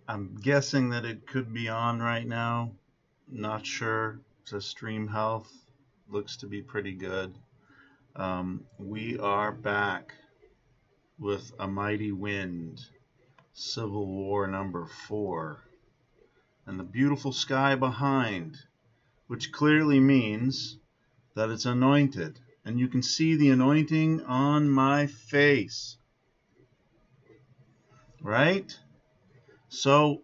I'm guessing that it could be on right now. Not sure. It says stream health. Looks to be pretty good. We are back with A Mighty Wind, Civil War #4, and the beautiful sky behind, which clearly means that it's anointed. And you can see the anointing on my face. Right? So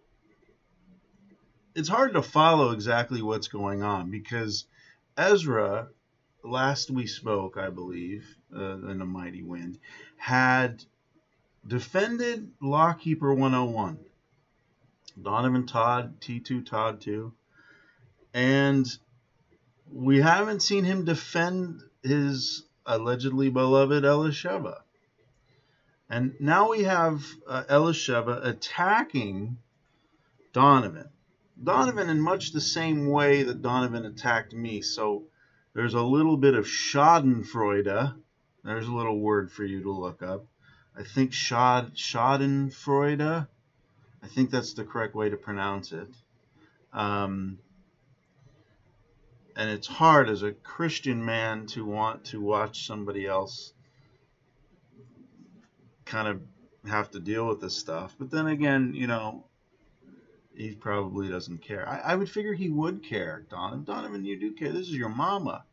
it's hard to follow exactly what's going on because Ezra, last we spoke, I believe, in A Mighty Wind, had defended Lawkeeper 101, Donovan Todd, T2 Todd 2, and we haven't seen him defend his allegedly beloved elisheva. And now we have elisheva attacking Donovan. Donovan in much the same way that Donovan attacked me. So there's a little bit of schadenfreude. There's a little word for you to look up. I think schadenfreude. I think that's the correct way to pronounce it. And it's hard as a Christian man to want to watch somebody else kind of have to deal with this stuff. But then again, you know, he probably doesn't care. I would figure he would care, Donovan. Donovan, you do care. This is your mama.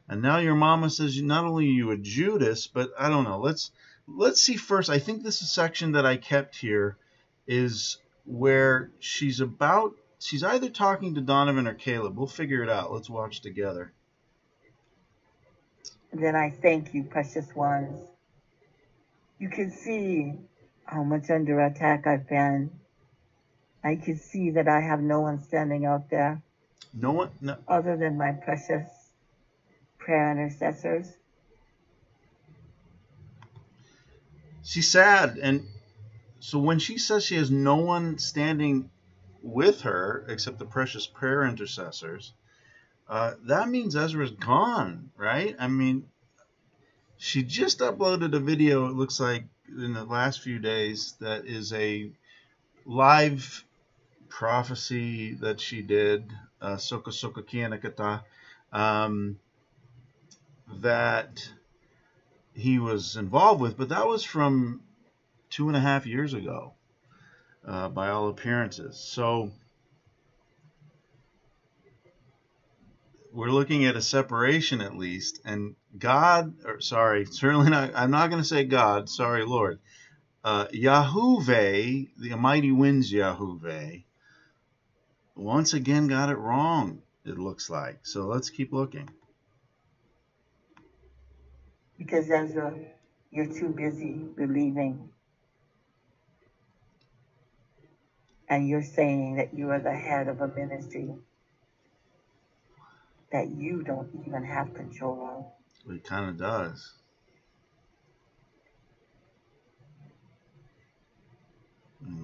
And now your mama says not only are you a Judas, but I don't know. Let's see first. I think this section that I kept here is where she's either talking to Donovan or Caleb. We'll figure it out. Let's watch together. And then I thank you, precious ones. You can see how much under attack I've been. I can see that I have no one standing out there. No one? No. Other than my precious prayer intercessors. She's sad. And so when she says she has no one standing with her except the precious prayer intercessors, that means Ezra's gone, right? I mean, she just uploaded a video, it looks like, in the last few days that is a live prophecy that she did, Soka Soka Kianakata, that he was involved with, but that was from 2.5 years ago, by all appearances. So we're looking at a separation at least, and God, or sorry, certainly not, I'm not going to say God, sorry Lord, Yahuwah, the Mighty Winds Yahuwah, once again got it wrong, it looks like. So let's keep looking. Because Ezra, you're too busy believing. And you're saying that you are the head of a ministry that you don't even have control of. Well, he kind of does.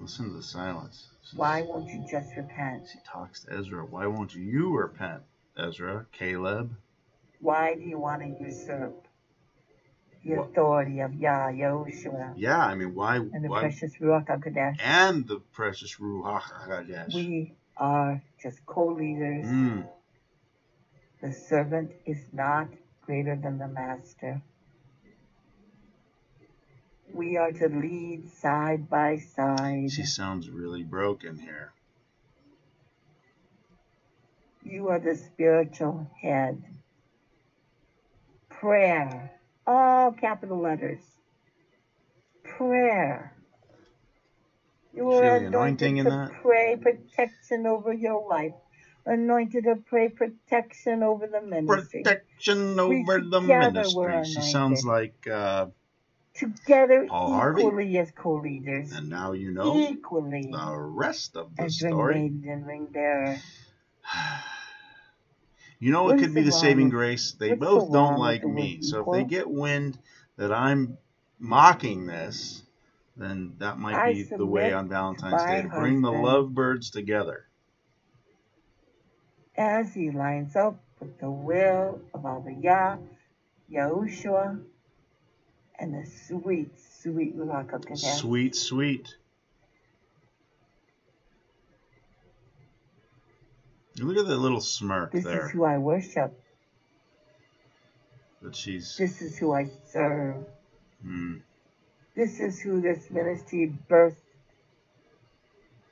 Listen to the silence. Why won't you just repent? She talks to Ezra. Why won't you repent, Ezra? Caleb? Why do you want to usurp the authority of Yahushua? Yeah, I mean, why? And the precious Ruach HaKodesh. And the precious Ruach HaKodesh. We are just co-leaders. The servant is not greater than the master. We are to lead side by side. She sounds really broken here. You are the spiritual head. Prayer. All capital letters. Prayer. You are anointed to pray protection over your life. Anointed to pray protection over the ministry. Protection over the ministry. She sounds like together Paul equally Harvey. As co-leaders. And now you know equally the rest of the as story. Ring maiden and ring bearer. You know what could be the saving grace? They both don't like me. So if they get wind that I'm mocking this, then that might be the way on Valentine's Day to bring the lovebirds together. As he lines up with the will of Abba Yahushua, and the sweet, sweet Ruach HaKodesh. Sweet, sweet. Look at that little smirk This there. is who I worship. But she's. This is who I serve. Hmm. This is who this ministry was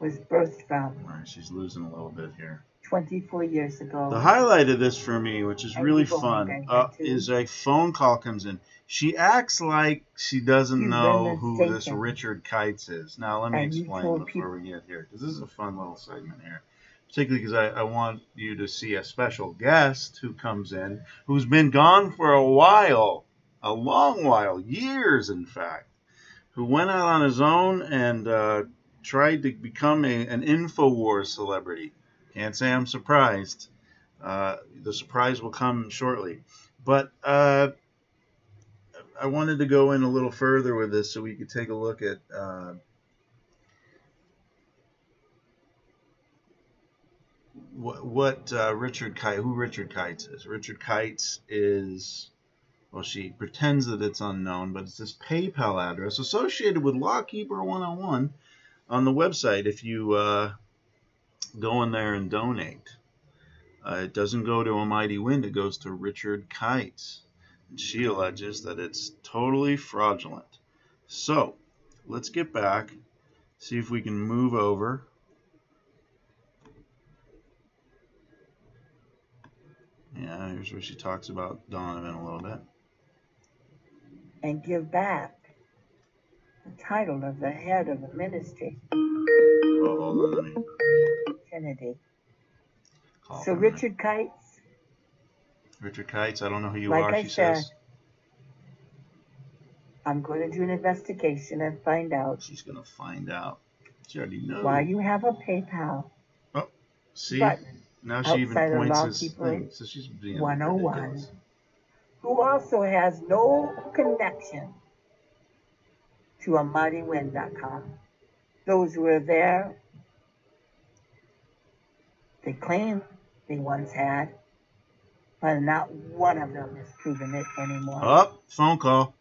birthed from. All right, she's losing a little bit here. 24 years ago. The highlight of this for me, which is really fun, is a phone call comes in. She acts like she doesn't know who this Richard Kites is. Now, let me explain before we get here, because this is a fun little segment here. Particularly because I want you to see a special guest who comes in, who's been gone for a while, a long while, years in fact, who went out on his own and tried to become an InfoWars celebrity. Can't say I'm surprised. The surprise will come shortly. But I wanted to go in a little further with this so we could take a look at who Richard Kites is. Richard Kites is, well, she pretends that it's unknown, but it's this PayPal address associated with Lawkeeper 101 on the website. If you go in there and donate, it doesn't go to Amightywind, it goes to Richard Kites. And she alleges that it's totally fraudulent. So, let's get back, see if we can move over. Yeah, here's where she talks about Donovan a little bit. And give back the title of the head of the ministry. Oh, hold on, let me. Kennedy. So Richard Kites. Richard Kites, I don't know who you are, she says. I'm going to do an investigation and find out. She's going to find out. She already knows. Why you have a PayPal. Oh, see? Button. Now she even points his thing. So she's being 101. ridiculous. Who also has no connection to Amightywind.com. Those who are there, they claim they once had, but not one of them has proven it anymore. Oh, phone call.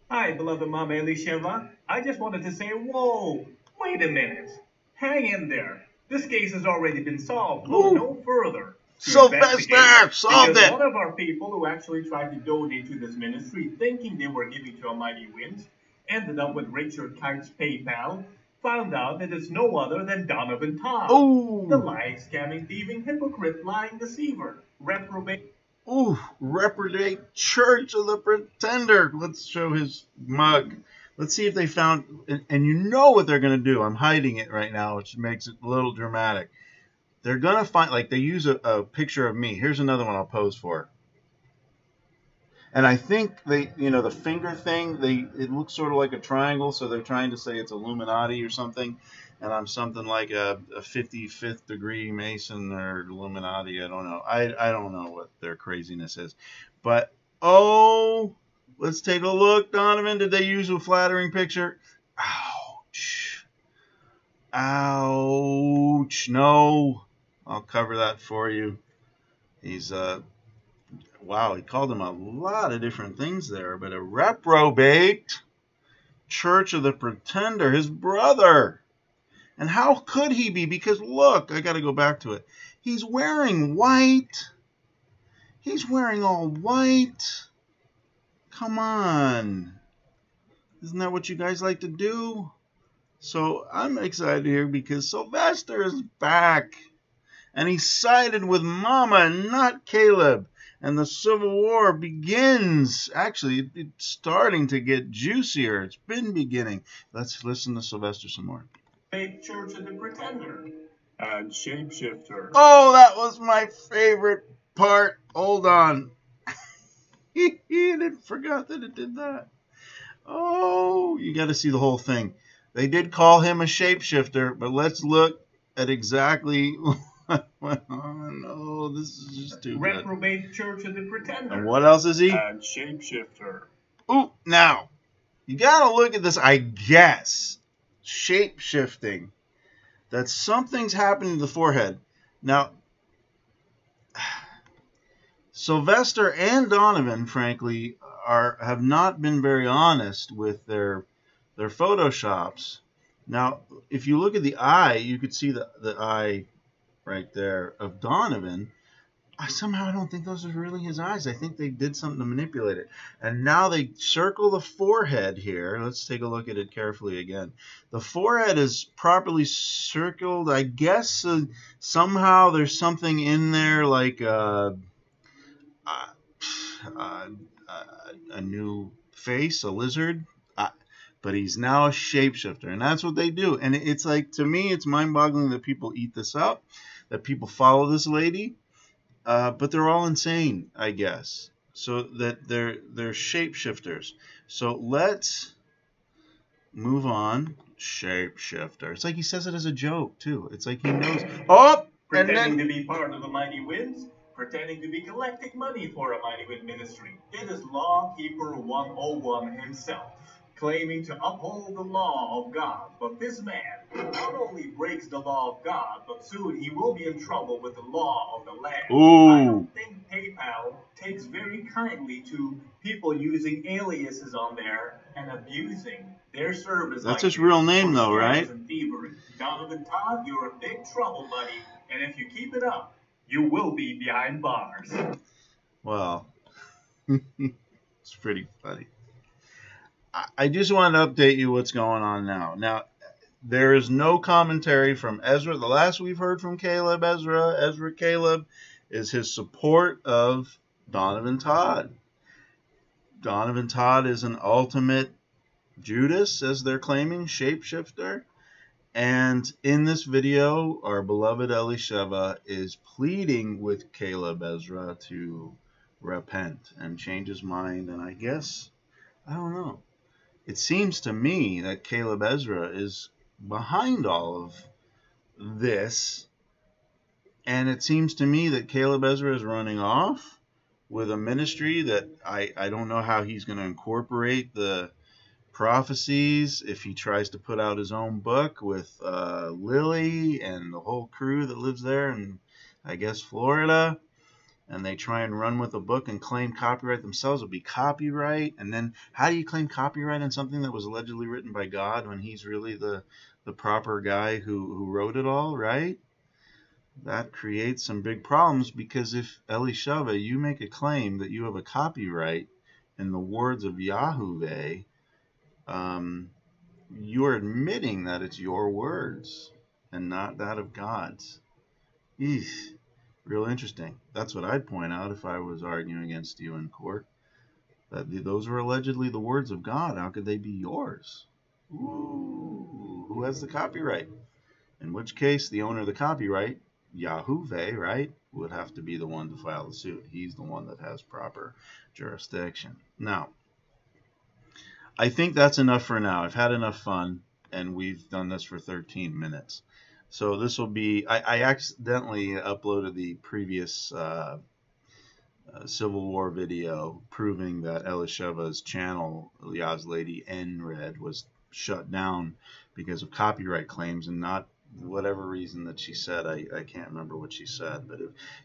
Hi, beloved Mama Elisheva. I just wanted to say, whoa, wait a minute. Hang in there. This case has already been solved. Go no further. Sylvester, solved it. One of our people who actually tried to donate to this ministry, thinking they were giving to Amightywind, ended up with Richard Kites' PayPal, found out that it's no other than Donovan Tom. Ooh. The lying, scamming, thieving, hypocrite, lying deceiver, reprobate. Ooh, reprobate Church of the Pretender. Let's show his mug. Let's see if they found, and you know what they're going to do. I'm hiding it right now, which makes it a little dramatic. They're going to find, like, they use a picture of me. Here's another one I'll pose for. And I think they, the finger thing, it looks sort of like a triangle, so they're trying to say it's Illuminati or something. And I'm something like a 55th degree Mason or Illuminati. I don't know. I don't know what their craziness is. But, oh, let's take a look, Donovan. Did they use a flattering picture? Ouch. Ouch. No. I'll cover that for you. He's, wow, he called him a lot of different things there. But a reprobate Church of the Pretender, his brother. And how could he be? Because look, I got to go back to it. He's wearing white. He's wearing all white. Come on. Isn't that what you guys like to do? So I'm excited here because Sylvester is back. And he sided with Mama and not Caleb. And the Civil War begins. Actually, it's starting to get juicier. It's been beginning. Let's listen to Sylvester some more. Church of the Pretender and Shapeshifter. Oh, that was my favorite part. Hold on. He forgot that it did that. Oh, you got to see the whole thing. They did call him a shapeshifter, but let's look at exactly what went on. Oh, this is just too good. Reprobate Church of the Pretender. And what else is he? And Shapeshifter. Ooh, now, you got to look at this, I guess. Shape-shifting. That something's happening to the forehead. Now, Sylvester and Donovan, frankly, have not been very honest with their photoshops. Now, if you look at the eye, you could see the eye right there of Donovan. Somehow I don't think those are really his eyes. I think they did something to manipulate it. And now they circle the forehead here. Let's take a look at it carefully again. The forehead is properly circled. I guess somehow there's something in there like a new face, a lizard. But he's now a shapeshifter, and that's what they do. And it's like, to me, it's mind-boggling that people eat this up, that people follow this lady. But they're all insane, I guess. So that they're shapeshifters. So let's move on. Shapeshifter. It's like he says it as a joke too. It's like he knows. Oh, pretending to be part of the Mighty Winds, pretending to be collecting money for a Mighty Wind ministry. It is Lawkeeper 101 himself, claiming to uphold the law of God. But this man not only breaks the law of God, but soon he will be in trouble with the law of the land. Ooh. I don't think PayPal takes very kindly to people using aliases on there and abusing their service. That's his real name, though, right? Donovan Todd, you're in big trouble, buddy. And if you keep it up, you will be behind bars. Well, it's pretty funny. I just wanted to update you what's going on now. Now, there is no commentary from Ezra. The last we've heard from Ezra Caleb, is his support of Donovan Todd. Donovan Todd is an ultimate Judas, as they're claiming, shapeshifter. And in this video, our beloved Elisheva is pleading with Caleb Ezra to repent and change his mind. And I guess, I don't know. It seems to me that Caleb Ezra is behind all of this. And it seems to me that Caleb Ezra is running off with a ministry that I don't know how he's going to incorporate the prophecies if he tries to put out his own book with Lily and the whole crew that lives there in, I guess, Florida, and they try and run with a book and claim copyright themselves. It'll be copyright. And then how do you claim copyright on something that was allegedly written by God when he's really the proper guy who wrote it all, right? That creates some big problems, because if Elisheva, you make a claim that you have a copyright in the words of Yahuwah, you're admitting that it's your words and not that of God's. Eesh, real interesting. That's what I'd point out if I was arguing against you in court. That those are allegedly the words of God. How could they be yours? Ooh, who has the copyright? In which case, the owner of the copyright, Yahuwah, right, would have to be the one to file the suit. He's the one that has proper jurisdiction. Now, I think that's enough for now. I've had enough fun, and we've done this for 13 minutes. So this will be, I accidentally uploaded the previous Civil War video proving that Elisheva's channel, Yah's Lady N-Red, was shut down because of copyright claims, and not whatever reason that she said. I can't remember what she said, but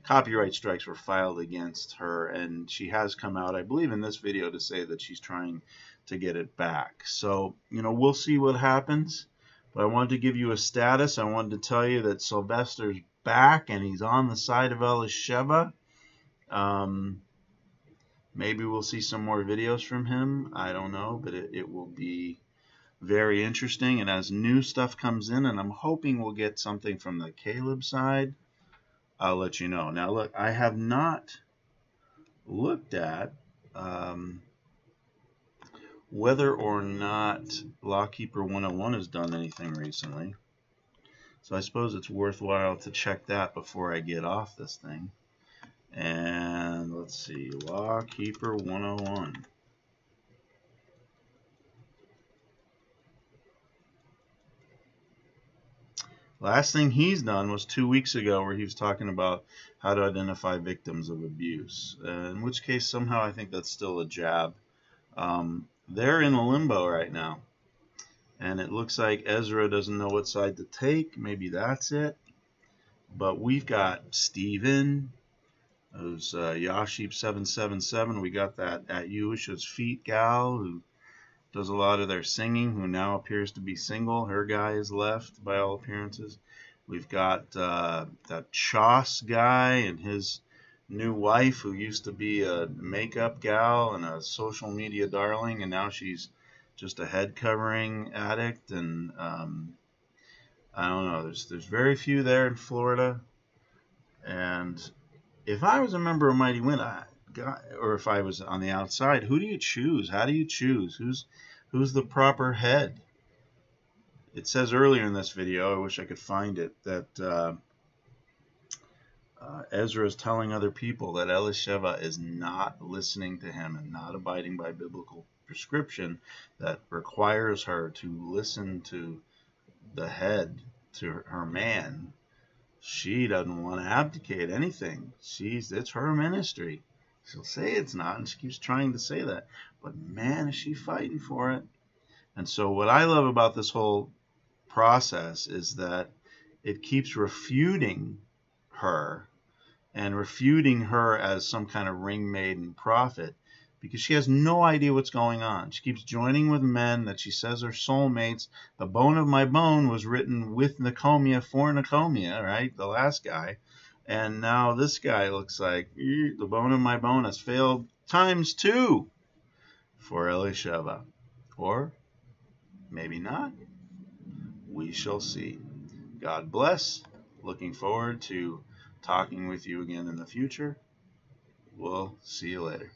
copyright strikes were filed against her, and she has come out, I believe, in this video to say that she's trying to get it back. So, you know, we'll see what happens. But I wanted to give you a status. I wanted to tell you that Sylvester's back, and he's on the side of Elisheva. Maybe we'll see some more videos from him. I don't know, but it will be very interesting. And as new stuff comes in, and I'm hoping we'll get something from the Caleb side, I'll let you know. Now, look, I have not looked at whether or not Lawkeeper 101 has done anything recently. So I suppose it's worthwhile to check that before I get off this thing. And let's see, Lawkeeper 101. Last thing he's done was 2 weeks ago, where he was talking about how to identify victims of abuse. In which case, somehow I think that's still a jab. They're in a limbo right now. And it looks like Ezra doesn't know what side to take. Maybe that's it. But we've got Stephen. There's Yashib777. We got that At Yusha's Feet gal who does a lot of their singing, who now appears to be single. Her guy is left by all appearances. We've got that Choss guy and his new wife, who used to be a makeup gal and a social media darling, and now she's just a head covering addict. And I don't know. There's very few there in Florida. And if I was a member of Mighty Wind, or if I was on the outside, who do you choose? How do you choose? Who's the proper head? It says earlier in this video, I wish I could find it, that Ezra is telling other people that elisheva is not listening to him and not abiding by biblical prescription that requires her to listen to the head, to her man. She doesn't want to abdicate anything. It's her ministry. She'll say it's not, and she keeps trying to say that. But man, is she fighting for it. And so what I love about this whole process is that it keeps refuting her, and refuting her as some kind of ring maiden prophet, because she has no idea what's going on. She keeps joining with men that she says are soulmates. The bone of my bone was written with Nicomia for Nicomia, right? The last guy. And now this guy looks like the bone of my bone has failed ×2 for elisheva. Or maybe not. We shall see. God bless. Looking forward to talking with you again in the future. We'll see you later.